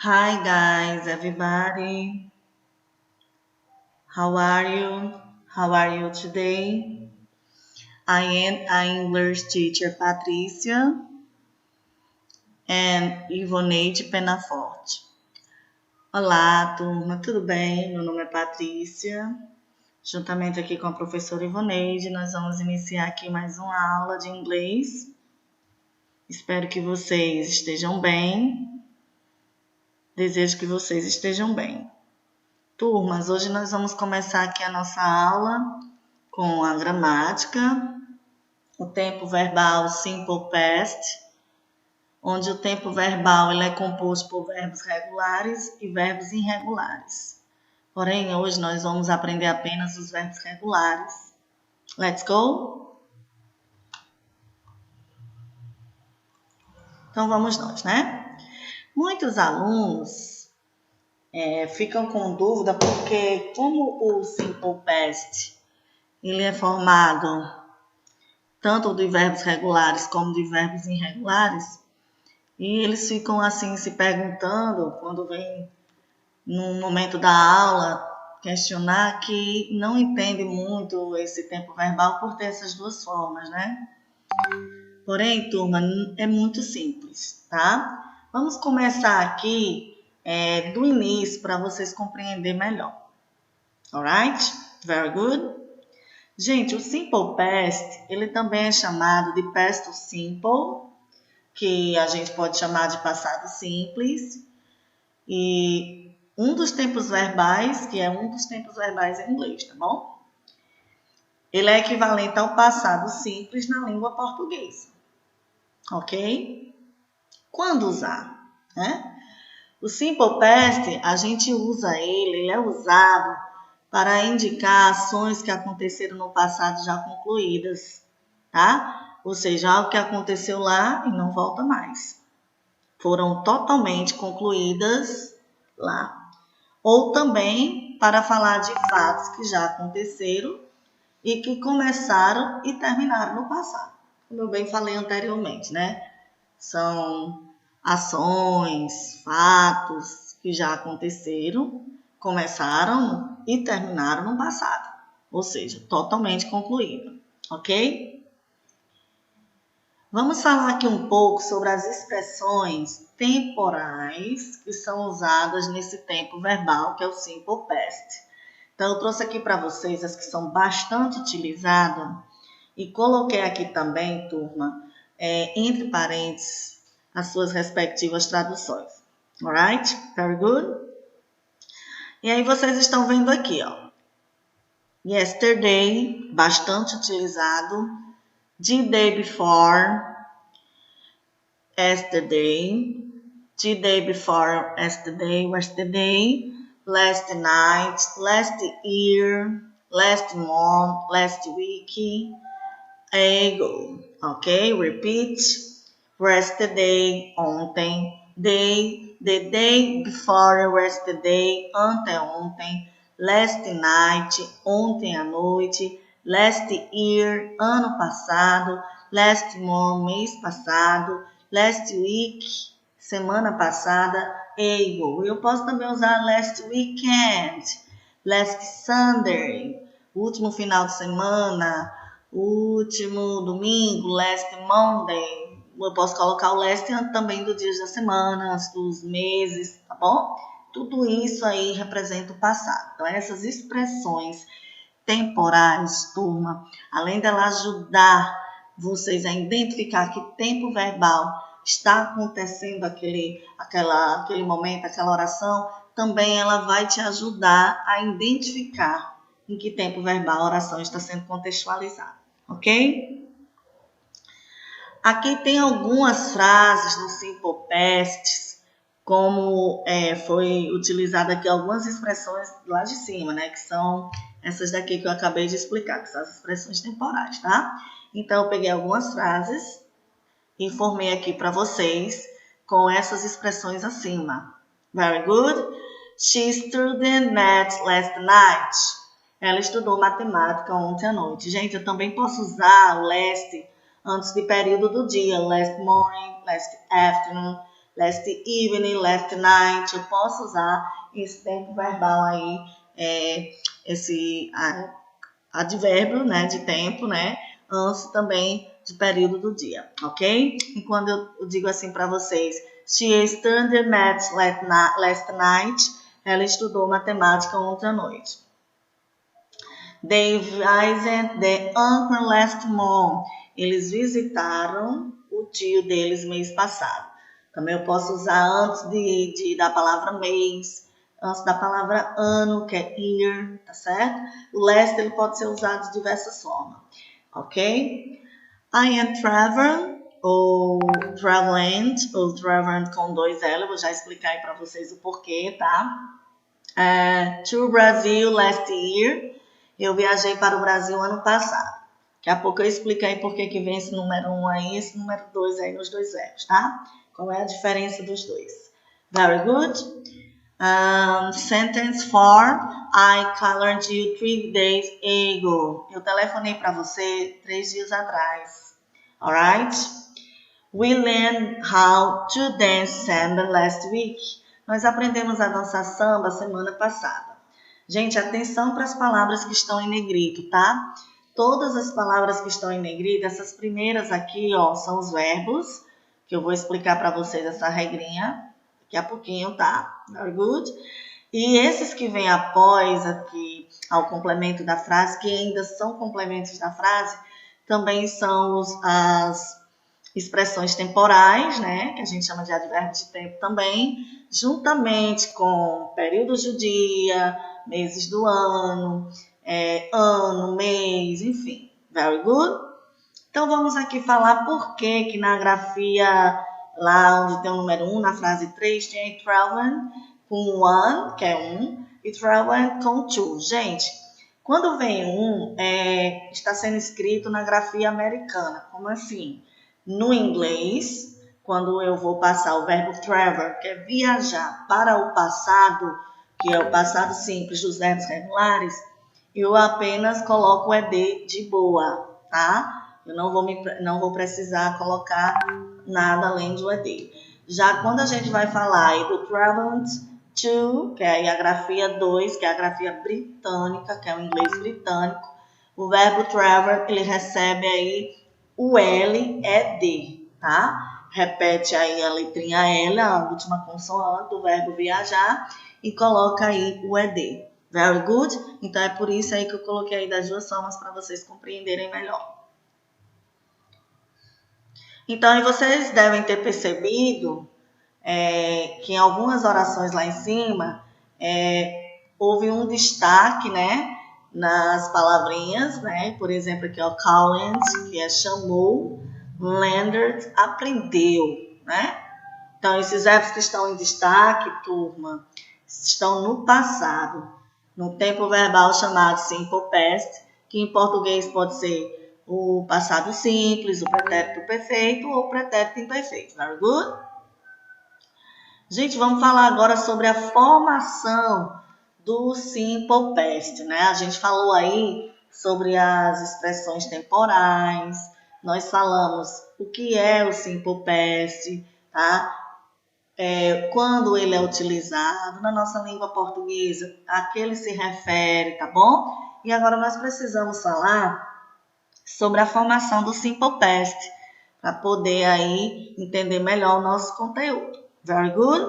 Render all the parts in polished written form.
Hi guys, everybody. How are you? How are you today? I am an English teacher, Patrícia, and Ivoneide Penaforte. Olá, turma, tudo bem? Meu nome é Patrícia. Juntamente aqui com a professora Ivoneide, nós vamos iniciar aqui mais uma aula de inglês. Espero que vocês estejam bem. Desejo que vocês estejam bem. Turmas, hoje nós vamos começar aqui a nossa aula com a gramática, o tempo verbal simple past, onde o tempo verbal ele é composto por verbos regulares e verbos irregulares. Porém, hoje nós vamos aprender apenas os verbos regulares. Let's go? Então vamos nós, né? Muitos alunos ficam com dúvida porque como o simple past ele é formado tanto de verbos regulares como de verbos irregulares, e eles ficam assim se perguntando quando vem no momento da aula questionar que não entende muito esse tempo verbal por ter essas duas formas, né? Porém, turma, é muito simples, tá? Vamos começar aqui do início para vocês compreenderem melhor. Alright? Very good. Gente, o simple past, ele também é chamado de past simple, que a gente pode chamar de passado simples, e um dos tempos verbais, que é um dos tempos verbais em inglês, tá bom? Ele é equivalente ao passado simples na língua portuguesa, ok? Quando usar, né? O simple past, a gente usa ele é usado para indicar ações que aconteceram no passado já concluídas, tá? Ou seja, algo que aconteceu lá e não volta mais. Foram totalmente concluídas lá. Ou também para falar de fatos que já aconteceram e que começaram e terminaram no passado. Como eu bem falei anteriormente, né? São ações, fatos que já aconteceram, começaram e terminaram no passado. Ou seja, totalmente concluído, ok? Vamos falar aqui um pouco sobre as expressões temporais que são usadas nesse tempo verbal, que é o simple past. Então, eu trouxe aqui para vocês as que são bastante utilizadas e coloquei aqui também, turma, entre parênteses, as suas respectivas traduções. Alright? Very good? E aí vocês estão vendo aqui, ó. Yesterday, bastante utilizado. The day before, yesterday. The day before yesterday. Last night, last year, last month, last week, ago. Ok? Repeat. Yesterday, ontem. Day, the day before yesterday, anteontem. Last night, ontem à noite. Last year, ano passado. Last month, mês passado. Last week, semana passada. Ago. Eu posso também usar last weekend. Last Sunday, último final de semana. Último domingo, last Monday. Eu posso colocar o last também dos dias da semana, dos meses, tá bom? Tudo isso aí representa o passado. Então, essas expressões temporais, turma, além dela ajudar vocês a identificar que tempo verbal está acontecendo aquele momento, aquela oração, também ela vai te ajudar a identificar em que tempo verbal a oração está sendo contextualizada, ok? Aqui tem algumas frases no simple past, como foi utilizada aqui algumas expressões lá de cima, né? Que são essas daqui que eu acabei de explicar, que são as expressões temporais, tá? Então, eu peguei algumas frases e informei aqui para vocês com essas expressões acima. Very good. She studied math last night. Ela estudou matemática ontem à noite. Gente, eu também posso usar o last antes de período do dia. Last morning, last afternoon, last evening, last night. Eu posso usar esse tempo verbal aí, esse advérbio, né, de tempo, né, antes também de período do dia, ok? E quando eu digo assim para vocês, she studied math last night, ela estudou matemática ontem à noite. They visited the uncle last month, eles visitaram o tio deles mês passado. Também eu posso usar antes da palavra mês, antes da palavra ano, que é year, tá certo? O last ele pode ser usado de diversas formas, ok? I am traveling, ou traveling com 2 L, eu vou já explicar aí para vocês o porquê, tá? To Brazil last year, eu viajei para o Brasil ano passado. Daqui a pouco eu explico aí por que vem esse número 1 aí, esse número 2 aí nos 2 L's, tá? Qual é a diferença dos dois? Very good. Sentence 4. I called you 3 days ago. Eu telefonei para você 3 dias atrás. Alright? We learned how to dance samba last week. Nós aprendemos a dançar samba semana passada. Gente, atenção para as palavras que estão em negrito, tá? Todas as palavras que estão em negrito, essas primeiras aqui, ó, são os verbos, que eu vou explicar para vocês essa regrinha daqui a pouquinho, tá? Very good. E esses que vêm após aqui, ao complemento da frase, que ainda são complementos da frase, também são as expressões temporais, né? Que a gente chama de advérbio de tempo também, juntamente com períodos do dia, meses do ano, ano, mês, enfim. Very good. Então, vamos aqui falar por que na grafia, lá onde tem o número 1, na frase 3, tem traveling com 1, que é 1, e traveling com 2. Gente, quando vem 1, está sendo escrito na grafia americana. Como assim? No inglês, quando eu vou passar o verbo travel, que é viajar, para o passado, que é o passado simples dos verbos regulares, eu apenas coloco o ED de boa, tá? Eu não vou precisar colocar nada além do ED. Já quando a gente vai falar aí do traveling to, que é aí a grafia 2, que é a grafia britânica, que é o inglês britânico, o verbo travel, ele recebe aí o L, ED, tá? Repete aí a letrinha L, a última consoante do verbo viajar, e coloca aí o ED. Very good? Então, é por isso aí que eu coloquei aí das 2 formas para vocês compreenderem melhor. Então, vocês devem ter percebido que em algumas orações lá em cima, houve um destaque, né? Nas palavrinhas, né? Por exemplo, aqui, ó, called, que é chamou, learned, aprendeu, né? Então, esses verbos que estão em destaque, turma, estão no passado, no tempo verbal chamado simple past, que em português pode ser o passado simples, o pretérito perfeito ou o pretérito imperfeito. Very good? Gente, vamos falar agora sobre a formação do simple past, né? A gente falou aí sobre as expressões temporais, nós falamos o que é o simple past, tá? Quando ele é utilizado na nossa língua portuguesa, a que ele se refere, tá bom? E agora nós precisamos falar sobre a formação do simple past, para poder aí entender melhor o nosso conteúdo. Very good?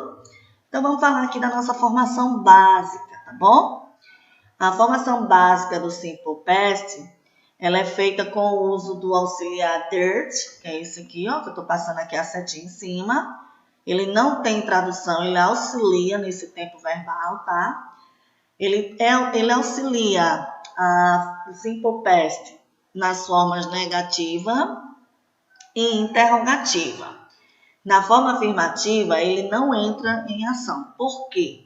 Então, vamos falar aqui da nossa formação básica, tá bom? A formação básica do simple past, ela é feita com o uso do auxiliar dirt, que é esse aqui, ó, que eu tô passando aqui a setinha em cima. Ele não tem tradução, ele auxilia nesse tempo verbal, tá? Ele auxilia o simple past nas formas negativa e interrogativa. Na forma afirmativa, ele não entra em ação. Por quê?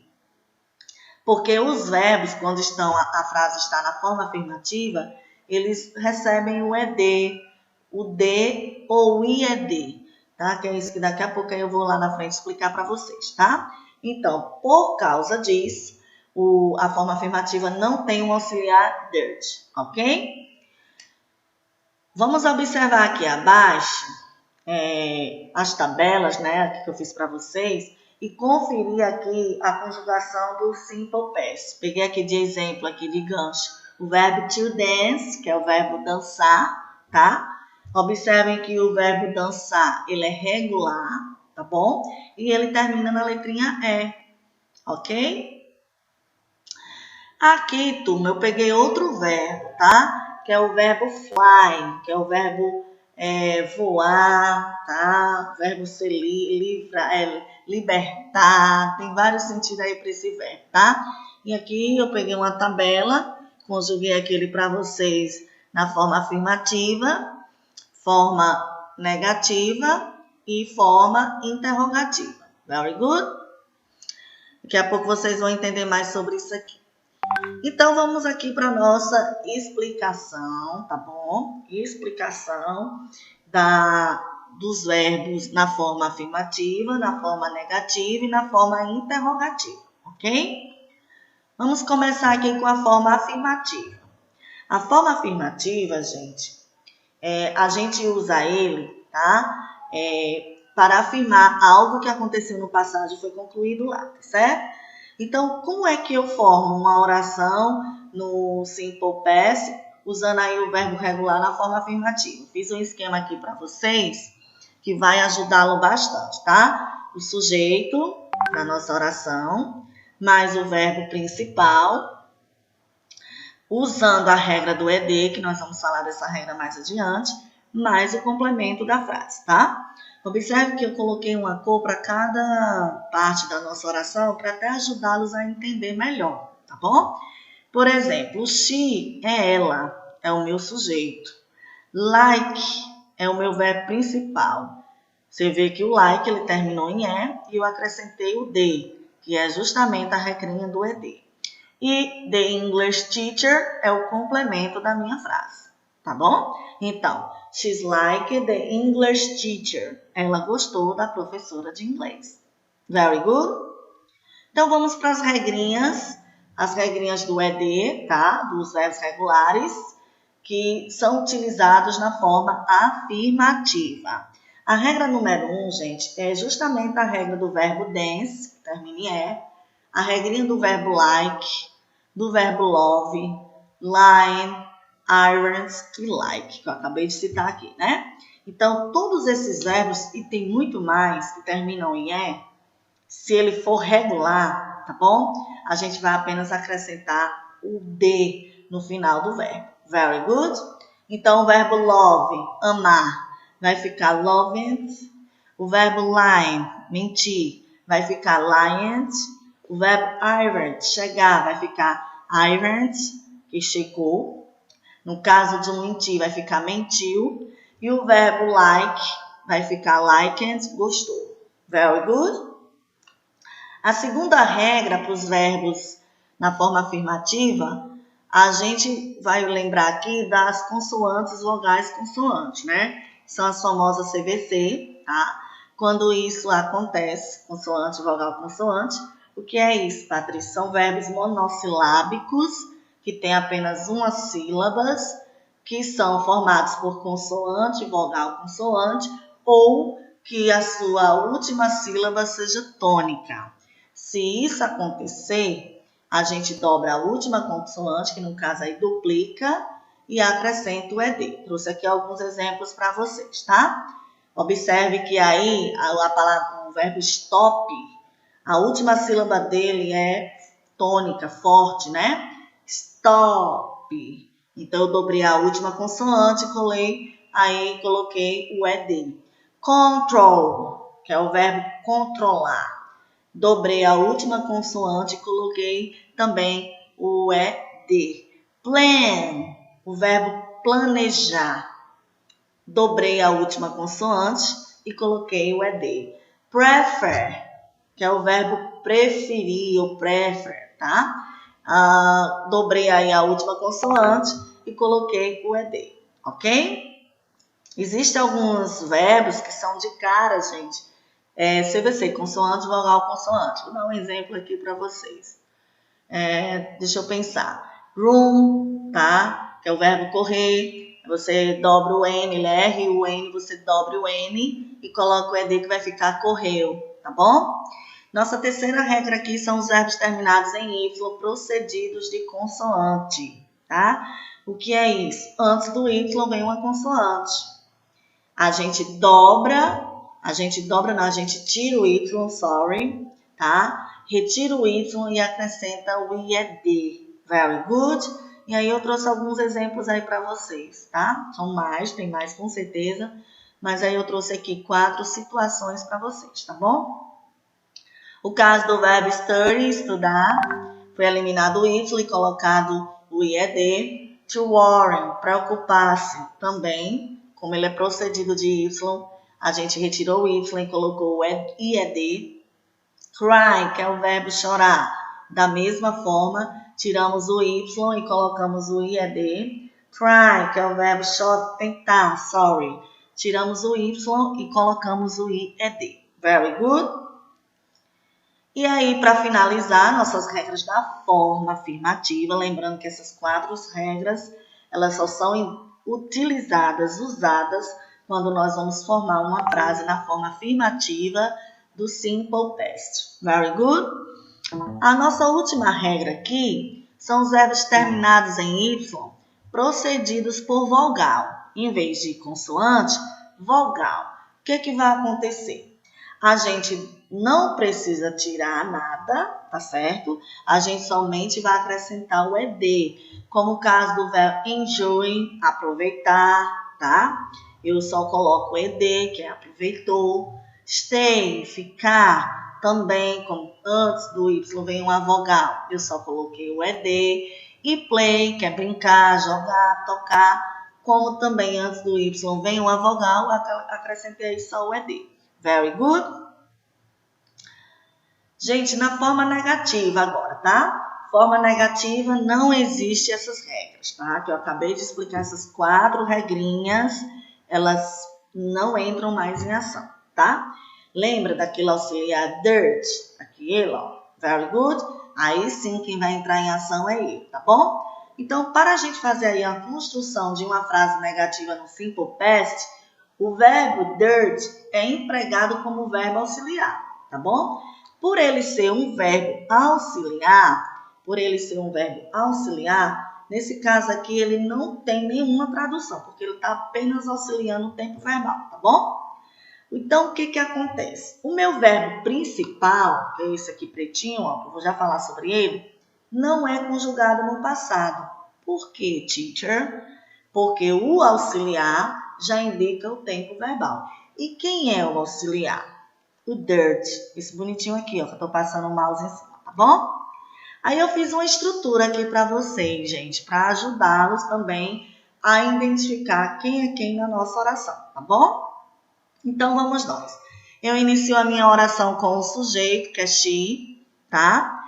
Porque os verbos, quando a frase está na forma afirmativa, eles recebem o ED, o D ou o IED, tá? Que é isso que daqui a pouco eu vou lá na frente explicar para vocês, tá? Então, por causa disso, a forma afirmativa não tem um auxiliar dirt, ok? Vamos observar aqui abaixo as tabelas, né, aqui que eu fiz para vocês, e conferir aqui a conjugação do simple past. Peguei aqui de exemplo, aqui de gancho, o verbo to dance, que é o verbo dançar, tá? Observem que o verbo dançar, ele é regular, tá bom? E ele termina na letrinha E, ok? Aqui, turma, eu peguei outro verbo, tá? Que é o verbo fly, que é o verbo voar, tá? O verbo se libertar, tem vários sentidos aí para esse verbo, tá? E aqui eu peguei uma tabela, conjuguei aquele para vocês na forma afirmativa, forma negativa e forma interrogativa. Very good? Daqui a pouco vocês vão entender mais sobre isso aqui. Então, vamos aqui para a nossa explicação, tá bom? Explicação dos verbos na forma afirmativa, na forma negativa e na forma interrogativa, ok? Vamos começar aqui com a forma afirmativa. A forma afirmativa, gente, a gente usa ele, tá? Para afirmar algo que aconteceu no passado e foi concluído lá, tá certo? Então, como é que eu formo uma oração no simple past, usando aí o verbo regular na forma afirmativa? Fiz um esquema aqui para vocês que vai ajudá-lo bastante, tá? O sujeito da nossa oração, mais o verbo principal, usando a regra do ED, que nós vamos falar dessa regra mais adiante, mais o complemento da frase, tá? Observe que eu coloquei uma cor para cada parte da nossa oração para até ajudá-los a entender melhor, tá bom? Por exemplo, she é ela, é o meu sujeito. Like é o meu verbo principal. Você vê que o like ele terminou em E e eu acrescentei o D, que é justamente a regrinha do ED. E the English teacher é o complemento da minha frase, tá bom? Então, she's like the English teacher. Ela gostou da professora de inglês. Very good? Então, vamos para as regrinhas do ED, tá? Dos verbos regulares, que são utilizados na forma afirmativa. A regra número 1, gente, é justamente a regra do verbo dance, que termina em E, a regrinha do verbo like, do verbo love, line, irons e like, que eu acabei de citar aqui, né? Então, todos esses verbos, e tem muito mais que terminam em E, se ele for regular, tá bom? A gente vai apenas acrescentar o D no final do verbo. Very good? Então, o verbo love, amar, vai ficar loved. O verbo line, mentir, vai ficar lied. O verbo iron, chegar, vai ficar ironed, que chegou. No caso de um mentir, vai ficar mentiu. E o verbo like vai ficar liked, gostou. Very good? A segunda regra para os verbos na forma afirmativa, a gente vai lembrar aqui das consoantes, vogais, consoantes, né? São as famosas CVC, tá? Quando isso acontece, consoante, vogal, consoante, o que é isso, Patrícia? São verbos monossilábicos, que têm apenas uma sílaba, que são formados por consoante, vogal, consoante, ou que a sua última sílaba seja tônica. Se isso acontecer, a gente dobra a última consoante, que no caso aí duplica, e acrescenta o ED. Trouxe aqui alguns exemplos para vocês, tá? Observe que aí o verbo stop, a última sílaba dele é tônica, forte, né? Stop. Então, eu dobrei a última consoante e coloquei o ED. Control, que é o verbo controlar. Dobrei a última consoante e coloquei também o ED. Plan, o verbo planejar. Dobrei a última consoante e coloquei o ED. Prefer, que é o verbo preferir ou prefer, tá? Dobrei aí a última consoante e coloquei o ED, ok? Existem alguns verbos que são de cara, gente. CVC, consoante, vogal, consoante. Vou dar um exemplo aqui para vocês. Deixa eu pensar. Run, tá? Que é o verbo correr. Você dobra o N, ele é R, o N, você dobra o N e coloca o ED que vai ficar correu, tá bom? Nossa terceira regra aqui são os verbos terminados em Y procedidos de consoante, tá? O que é isso? Antes do Y vem uma consoante. A gente tira o Y, sorry, tá? Retira o Y e acrescenta o IED. Very good. E aí eu trouxe alguns exemplos aí para vocês, tá? Tem mais com certeza, mas aí eu trouxe aqui 4 situações para vocês, tá bom? O caso do verbo study, estudar, foi eliminado o Y e colocado o IED. To worry, preocupar-se, também, como ele é procedido de Y, a gente retirou o Y e colocou o IED. Cry, que é o verbo chorar, da mesma forma, tiramos o Y e colocamos o IED. Try, que é o verbo tentar, tiramos o Y e colocamos o IED. Very good. E aí, para finalizar, nossas regras da forma afirmativa, lembrando que essas 4 regras, elas só são usadas, quando nós vamos formar uma frase na forma afirmativa do Simple Past. Very good? A nossa última regra aqui são os verbos terminados em Y, procedidos por vogal. Em vez de consoante, vogal. O que vai acontecer? A gente não precisa tirar nada, tá certo? A gente somente vai acrescentar o ED, como o caso do verbo enjoy, aproveitar, tá? Eu só coloco o ED, que é aproveitou. Stay, ficar, também, como antes do Y vem uma vogal, eu só coloquei o ED. E play, que é brincar, jogar, tocar, como também antes do Y vem uma vogal, acrescentei só o ED. Very good? Gente, na forma negativa agora, tá? Forma negativa não existe essas regras, tá? Que eu acabei de explicar essas 4 regrinhas, elas não entram mais em ação, tá? Lembra daquele auxiliar dirt? Aquele, ó. Very good? Aí sim, quem vai entrar em ação é ele, tá bom? Então, para a gente fazer aí a construção de uma frase negativa no Simple Past, o verbo dirt é empregado como verbo auxiliar, tá bom? Por ele ser um verbo auxiliar, nesse caso aqui ele não tem nenhuma tradução, porque ele está apenas auxiliando o tempo verbal, tá bom? Então, o que acontece? O meu verbo principal, que é esse aqui pretinho, ó, eu vou já falar sobre ele, não é conjugado no passado. Por quê, teacher? Porque o auxiliar já indica o tempo verbal. E quem é o auxiliar? O dirt, esse bonitinho aqui, ó, que eu tô passando o mouse em cima, tá bom? Aí eu fiz uma estrutura aqui para vocês, gente, para ajudá-los também a identificar quem é quem na nossa oração, tá bom? Então, vamos nós. Eu inicio a minha oração com o sujeito, que é she, tá?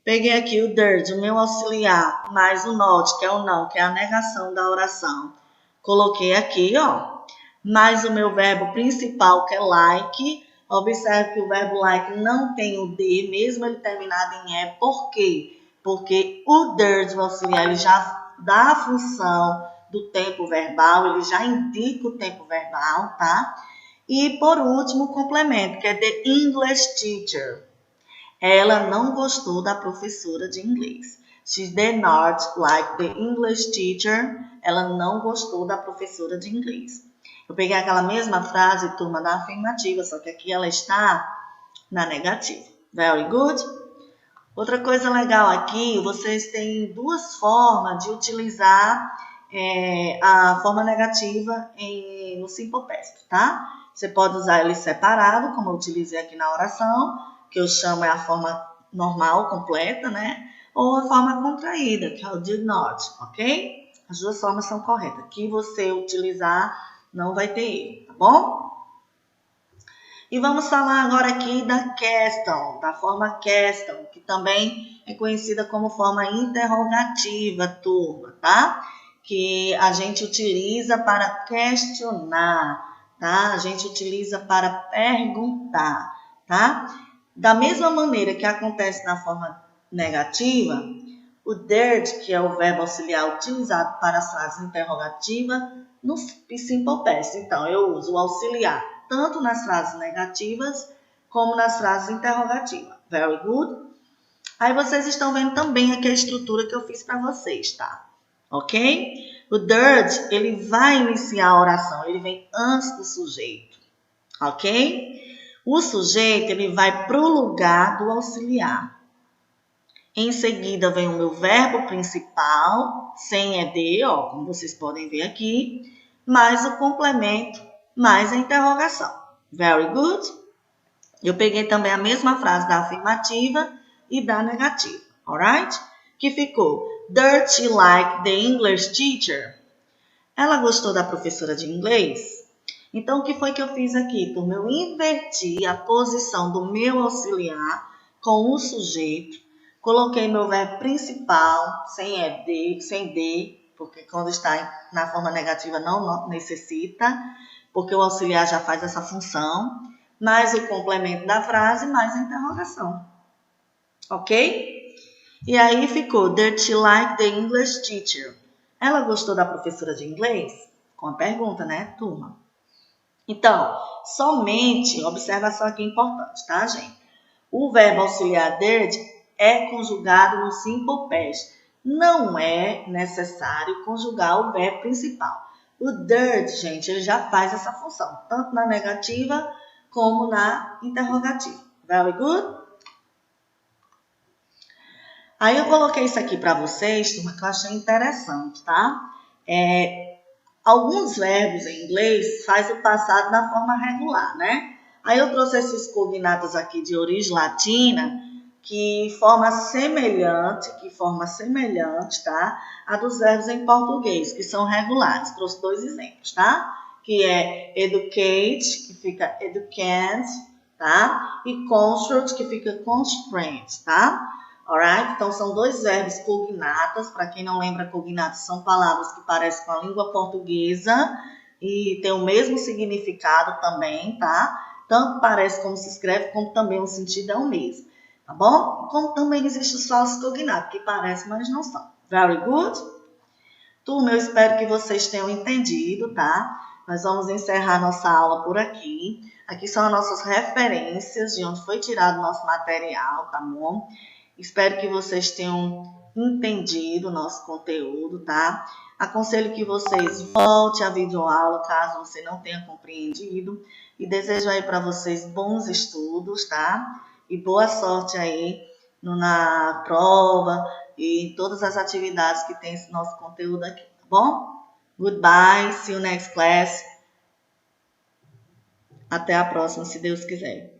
Peguei aqui o dirt, o meu auxiliar, mais o not, que é o não, que é a negação da oração. Coloquei aqui, ó, mais o meu verbo principal, que é like. Observe que o verbo like não tem o D, mesmo ele terminado em E. Por quê? Porque o dirt, o auxiliar, ele já dá a função do tempo verbal, ele já indica o tempo verbal, tá? E, por último, o complemento, que é the English teacher. Ela não gostou da professora de inglês. She did not like the English teacher. Ela não gostou da professora de inglês. Eu peguei aquela mesma frase, turma, da afirmativa, só que aqui ela está na negativa. Very good? Outra coisa legal aqui, vocês têm 2 formas de utilizar a forma negativa no Simple Past, tá? Você pode usar ele separado, como eu utilizei aqui na oração, que eu chamo a forma normal, completa, né? Ou a forma contraída, que é o did not, ok? As 2 formas são corretas. Aqui você utilizar, não vai ter erro, tá bom? E vamos falar agora aqui da question, da forma question, que também é conhecida como forma interrogativa, turma, tá? Que a gente utiliza para questionar, tá? A gente utiliza para perguntar, tá? Da mesma maneira que acontece na forma negativa, o did, que é o verbo auxiliar utilizado para as frases interrogativas no simple past. Então, eu uso o auxiliar tanto nas frases negativas como nas frases interrogativas. Very good. Aí vocês estão vendo também aqui a estrutura que eu fiz para vocês, tá? Ok? O did, ele vai iniciar a oração, ele vem antes do sujeito. Ok? O sujeito, ele vai para o lugar do auxiliar. Em seguida, vem o meu verbo principal, sem ed, ó, como vocês podem ver aqui, mais o complemento, mais a interrogação. Very good. Eu peguei também a mesma frase da afirmativa e da negativa, alright? Que ficou, Did she like the English teacher? Ela gostou da professora de inglês? Então, o que foi que eu fiz aqui, turma? Eu inverti a posição do meu auxiliar com o sujeito, coloquei meu verbo principal, sem ed, sem d, porque quando está na forma negativa não necessita, porque o auxiliar já faz essa função, mais o complemento da frase, mais a interrogação. Ok? E aí ficou, Did she like the English teacher? Ela gostou da professora de inglês? Com a pergunta, né, turma? Então, somente, observação aqui importante, tá, gente? O verbo auxiliar did é conjugado no simple past. Não é necessário conjugar o verbo principal. O did, gente, ele já faz essa função, tanto na negativa como na interrogativa. Very good? Aí eu coloquei isso aqui para vocês, turma, que eu achei interessante, tá? Alguns verbos em inglês faz o passado na forma regular, né? Aí eu trouxe esses cognatos aqui de origem latina, que forma semelhante, tá? A dos verbos em português, que são regulares. Trouxe 2 exemplos, tá? Que é educate, que fica educand, tá? E construct, que fica constraint, tá? Alright? Então, são 2 verbos cognatos. Para quem não lembra, cognatos são palavras que parecem com a língua portuguesa e tem o mesmo significado também, tá? Tanto parece como se escreve, como também o sentido é o mesmo, tá bom? Como também existem os falsos cognatos, que parecem, mas não são. Very good? Turma, eu espero que vocês tenham entendido, tá? Nós vamos encerrar nossa aula por aqui. Aqui são as nossas referências de onde foi tirado o nosso material, tá bom? Espero que vocês tenham entendido o nosso conteúdo, tá? Aconselho que vocês voltem à videoaula, caso você não tenha compreendido. E desejo aí para vocês bons estudos, tá? E boa sorte aí na prova e em todas as atividades que tem esse nosso conteúdo aqui, tá bom? Goodbye, see you next class. Até a próxima, se Deus quiser.